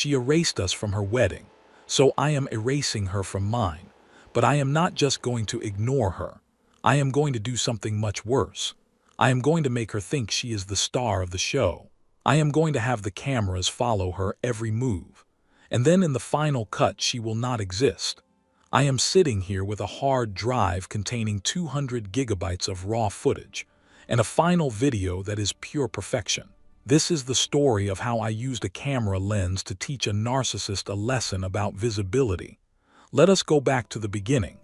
She erased us from her wedding, so I am erasing her from mine. But I am not just going to ignore her. I am going to do something much worse. I am going to make her think she is the star of the show. I am going to have the cameras follow her every move. And then in the final cut she will not exist. I am sitting here with a hard drive containing 200 gigabytes of raw footage, and a final video that is pure perfection. This is the story of how I used a camera lens to teach a narcissist a lesson about visibility. Let us go back to the beginning.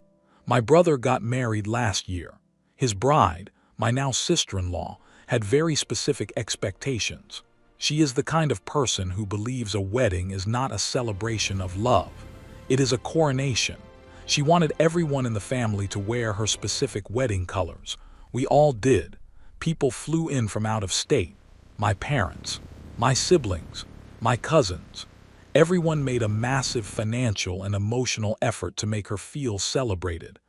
My brother got married last year. His bride, my now sister-in-law, had very specific expectations. She is the kind of person who believes a wedding is not a celebration of love. It is a coronation. She wanted everyone in the family to wear her specific wedding colors. We all did. People flew in from out of state. My parents, my siblings, my cousins. Everyone made a massive financial and emotional effort to make her feel celebrated.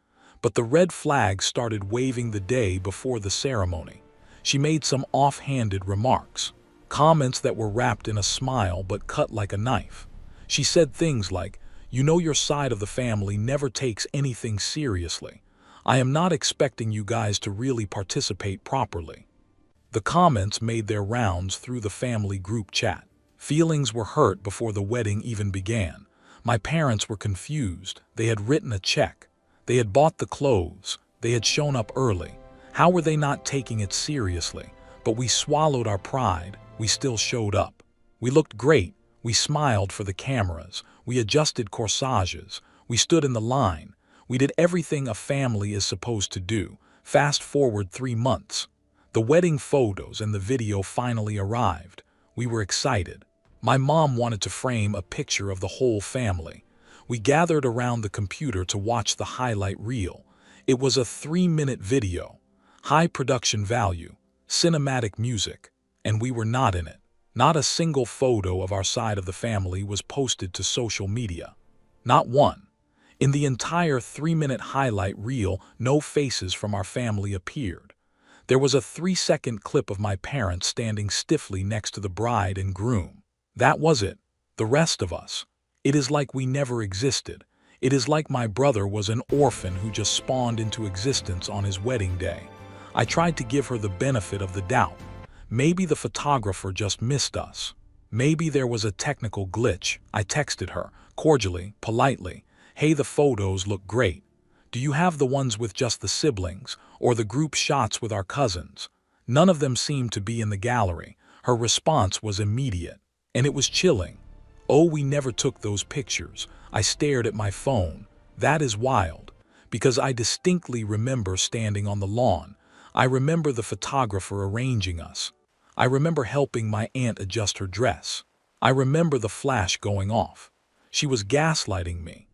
But the red flag started waving the day before the ceremony. She made some offhanded remarks, comments that were wrapped in a smile but cut like a knife. She said things like, "You know your side of the family never takes anything seriously. I am not expecting you guys to really participate properly." The comments made their rounds through the family group chat. Feelings were hurt before the wedding even began. My parents were confused. They had written a check. They had bought the clothes. They had shown up early. How were they not taking it seriously? But we swallowed our pride. We still showed up. We looked great. We smiled for the cameras. We adjusted corsages. We stood in the line. We did everything a family is supposed to do. Fast forward 3 months. The wedding photos and the video finally arrived. We were excited. My mom wanted to frame a picture of the whole family. We gathered around the computer to watch the highlight reel. It was a 3-minute video. High production value, cinematic music, and we were not in it. Not a single photo of our side of the family was posted to social media. Not one. In the entire 3-minute highlight reel, no faces from our family appeared. There was a 3-second clip of my parents standing stiffly next to the bride and groom. That was it. The rest of us. It is like we never existed. It is like my brother was an orphan who just spawned into existence on his wedding day. I tried to give her the benefit of the doubt. Maybe the photographer just missed us. Maybe there was a technical glitch. I texted her, cordially, politely. "Hey, the photos look great. Do you have the ones with just the siblings, or the group shots with our cousins?" None of them seemed to be in the gallery. Her response was immediate, and it was chilling. "Oh, we never took those pictures." I stared at my phone. That is wild, because I distinctly remember standing on the lawn. I remember the photographer arranging us. I remember helping my aunt adjust her dress. I remember the flash going off. She was gaslighting me.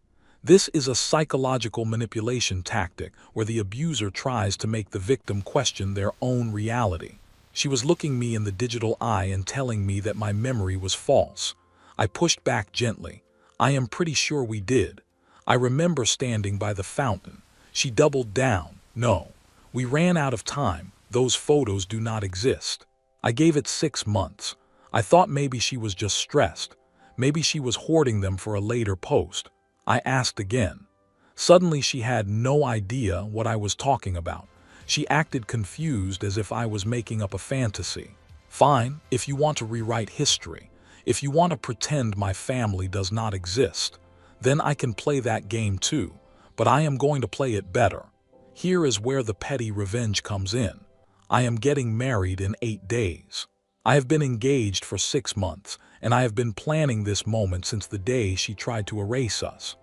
This is a psychological manipulation tactic where the abuser tries to make the victim question their own reality. She was looking me in the digital eye and telling me that my memory was false. I pushed back gently. "I am pretty sure we did. I remember standing by the fountain." She doubled down. "No, we ran out of time. Those photos do not exist." I gave it 6 months. I thought maybe she was just stressed. Maybe she was hoarding them for a later post. I asked again. Suddenly she had no idea what I was talking about. She acted confused as if I was making up a fantasy. "Fine, if you want to rewrite history, if you want to pretend my family does not exist, then I can play that game too, but I am going to play it better." Here is where the petty revenge comes in. I am getting married in 8 days. I have been engaged for 6 months, and I have been planning this moment since the day she tried to erase us.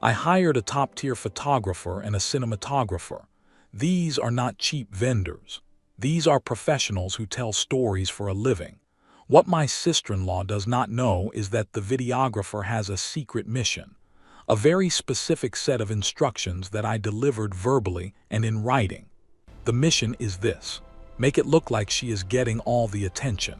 I hired a top-tier photographer and a cinematographer. These are not cheap vendors. These are professionals who tell stories for a living. What my sister-in-law does not know is that the videographer has a secret mission, a very specific set of instructions that I delivered verbally and in writing. The mission is this: make it look like she is getting all the attention.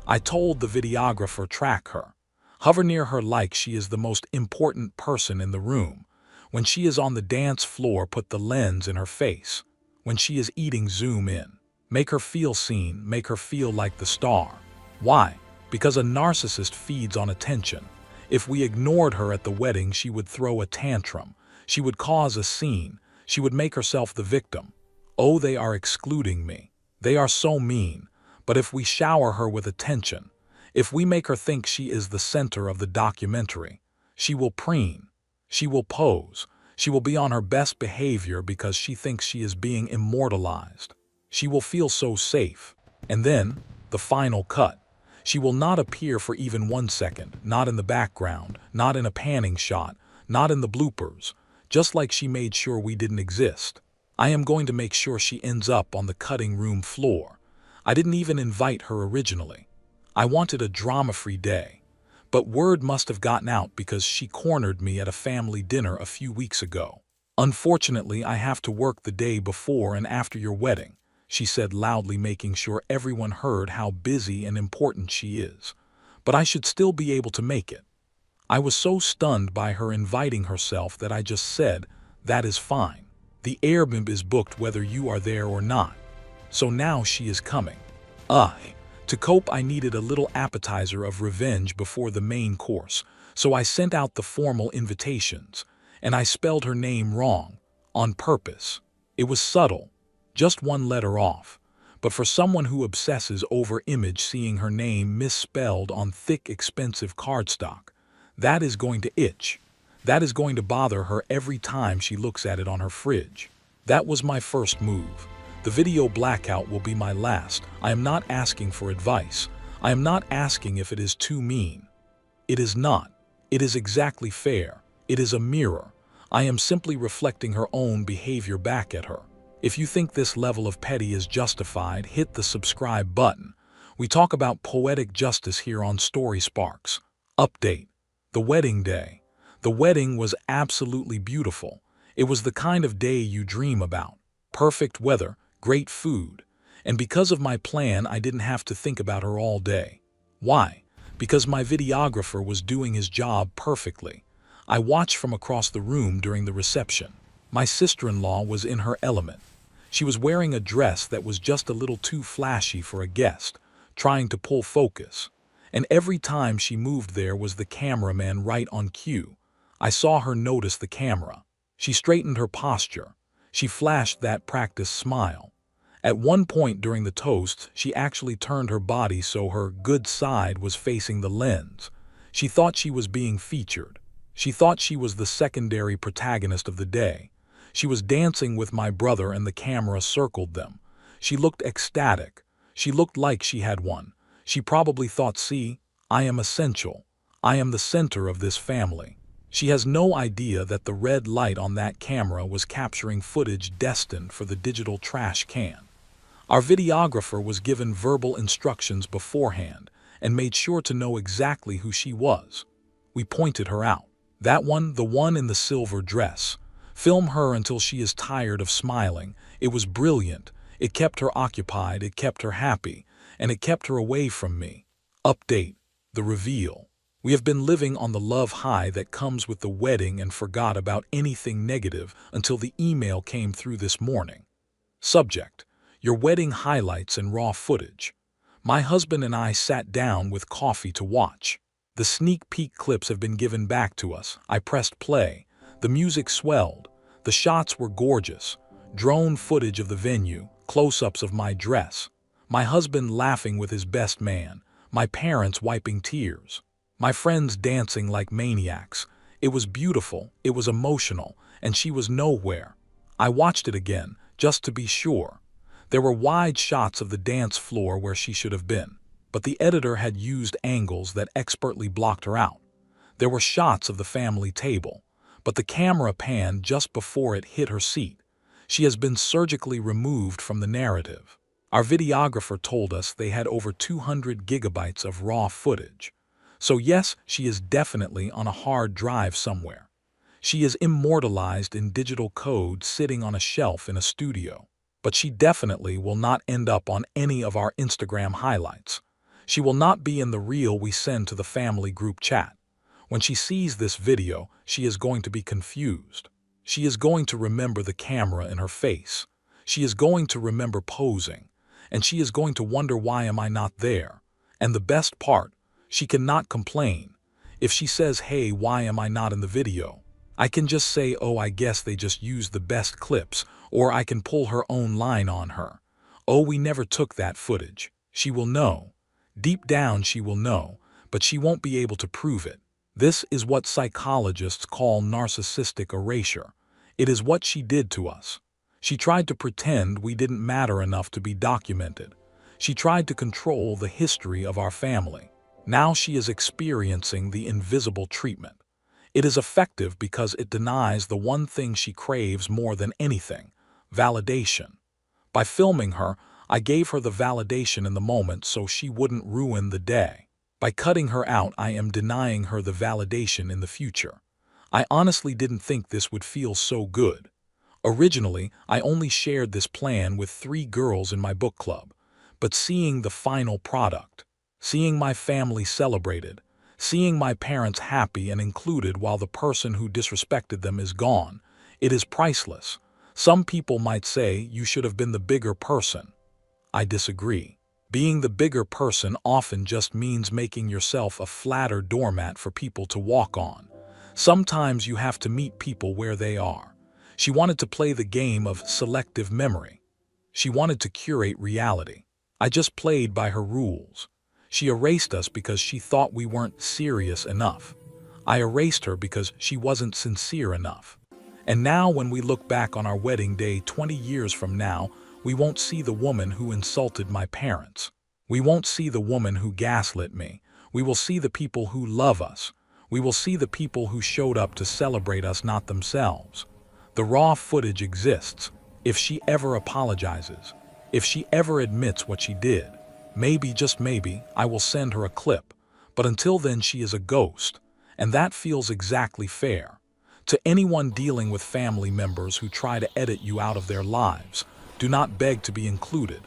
I told the videographer, track her. Hover near her like she is the most important person in the room. When she is on the dance floor, put the lens in her face. When she is eating, zoom in. Make her feel seen, make her feel like the star. Why? Because a narcissist feeds on attention. If we ignored her at the wedding, she would throw a tantrum. She would cause a scene. She would make herself the victim. Oh, they are excluding me. They are so mean. But if we shower her with attention, if we make her think she is the center of the documentary, she will preen. She will pose. She will be on her best behavior because she thinks she is being immortalized. She will feel so safe. And then, the final cut. She will not appear for even 1 second, not in the background, not in a panning shot, not in the bloopers, just like she made sure we didn't exist. I am going to make sure she ends up on the cutting room floor. I didn't even invite her originally. I wanted a drama-free day. But word must have gotten out because she cornered me at a family dinner a few weeks ago. Unfortunately, I have to work the day before and after your wedding, she said loudly, making sure everyone heard how busy and important she is. But I should still be able to make it. I was so stunned by her inviting herself that I just said, "That is fine. The Airbnb is booked whether you are there or not." So now she is coming. To cope, I needed a little appetizer of revenge before the main course, so I sent out the formal invitations, and I spelled her name wrong, on purpose. It was subtle, just 1 letter off, but for someone who obsesses over image, seeing her name misspelled on thick, expensive cardstock, that is going to itch. That is going to bother her every time she looks at it on her fridge. That was my first move. The video blackout will be my last. I am not asking for advice. I am not asking if it is too mean. It is not. It is exactly fair. It is a mirror. I am simply reflecting her own behavior back at her. If you think this level of petty is justified, hit the subscribe button. We talk about poetic justice here on Story Sparks. Update. The wedding day. The wedding was absolutely beautiful. It was the kind of day you dream about. Perfect weather. Great food. And because of my plan, I didn't have to think about her all day. Why? Because my videographer was doing his job perfectly. I watched from across the room during the reception. My sister-in-law was in her element. She was wearing a dress that was just a little too flashy for a guest, trying to pull focus. And every time she moved, there was the cameraman right on cue. I saw her notice the camera. She straightened her posture. She flashed that practice smile. At one point during the toast, she actually turned her body so her good side was facing the lens. She thought she was being featured. She thought she was the secondary protagonist of the day. She was dancing with my brother and the camera circled them. She looked ecstatic. She looked like she had won. She probably thought, "See, I am essential. I am the center of this family." She has no idea that the red light on that camera was capturing footage destined for the digital trash can. Our videographer was given verbal instructions beforehand and made sure to know exactly who she was. We pointed her out. That one, the one in the silver dress. Film her until she is tired of smiling. It was brilliant. It kept her occupied, it kept her happy, and it kept her away from me. Update. The reveal. We have been living on the love high that comes with the wedding and forgot about anything negative until the email came through this morning. Subject. Your wedding highlights and raw footage. My husband and I sat down with coffee to watch. The sneak peek clips have been given back to us. I pressed play. The music swelled. The shots were gorgeous. Drone footage of the venue, close-ups of my dress. My husband laughing with his best man. My parents wiping tears. My friends dancing like maniacs. It was beautiful, it was emotional, and she was nowhere. I watched it again, just to be sure. There were wide shots of the dance floor where she should have been, but the editor had used angles that expertly blocked her out. There were shots of the family table, but the camera panned just before it hit her seat. She has been surgically removed from the narrative. Our videographer told us they had over 200 gigabytes of raw footage. So yes, she is definitely on a hard drive somewhere. She is immortalized in digital code sitting on a shelf in a studio. But she definitely will not end up on any of our Instagram highlights. She will not be in the reel we send to the family group chat. When she sees this video, she is going to be confused. She is going to remember the camera in her face. She is going to remember posing. And she is going to wonder, why am I not there? And the best part, she cannot complain. If she says, hey, why am I not in the video? I can just say, oh, I guess they just used the best clips, or I can pull her own line on her. Oh, we never took that footage. She will know. Deep down she will know, but she won't be able to prove it. This is what psychologists call narcissistic erasure. It is what she did to us. She tried to pretend we didn't matter enough to be documented. She tried to control the history of our family. Now she is experiencing the invisible treatment. It is effective because it denies the one thing she craves more than anything: validation. By filming her, I gave her the validation in the moment so she wouldn't ruin the day. By cutting her out, I am denying her the validation in the future. I honestly didn't think this would feel so good. Originally, I only shared this plan with 3 girls in my book club. But seeing the final product, seeing my family celebrated, seeing my parents happy and included while the person who disrespected them is gone, it is priceless. Some people might say you should have been the bigger person. I disagree. Being the bigger person often just means making yourself a flatter doormat for people to walk on. Sometimes you have to meet people where they are. She wanted to play the game of selective memory. She wanted to curate reality. I just played by her rules. She erased us because she thought we weren't serious enough. I erased her because she wasn't sincere enough. And now when we look back on our wedding day 20 years from now, we won't see the woman who insulted my parents. We won't see the woman who gaslit me. We will see the people who love us. We will see the people who showed up to celebrate us, not themselves. The raw footage exists. If she ever apologizes, if she ever admits what she did, maybe, just maybe, I will send her a clip. But until then, she is a ghost. And that feels exactly fair. To anyone dealing with family members who try to edit you out of their lives, do not beg to be included.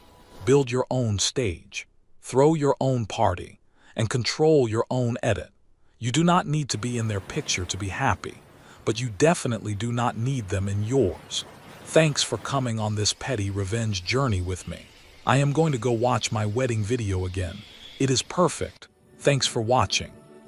Build your own stage. Throw your own party. And control your own edit. You do not need to be in their picture to be happy, but you definitely do not need them in yours. Thanks for coming on this petty revenge journey with me. I am going to go watch my wedding video again. It is perfect. Thanks for watching.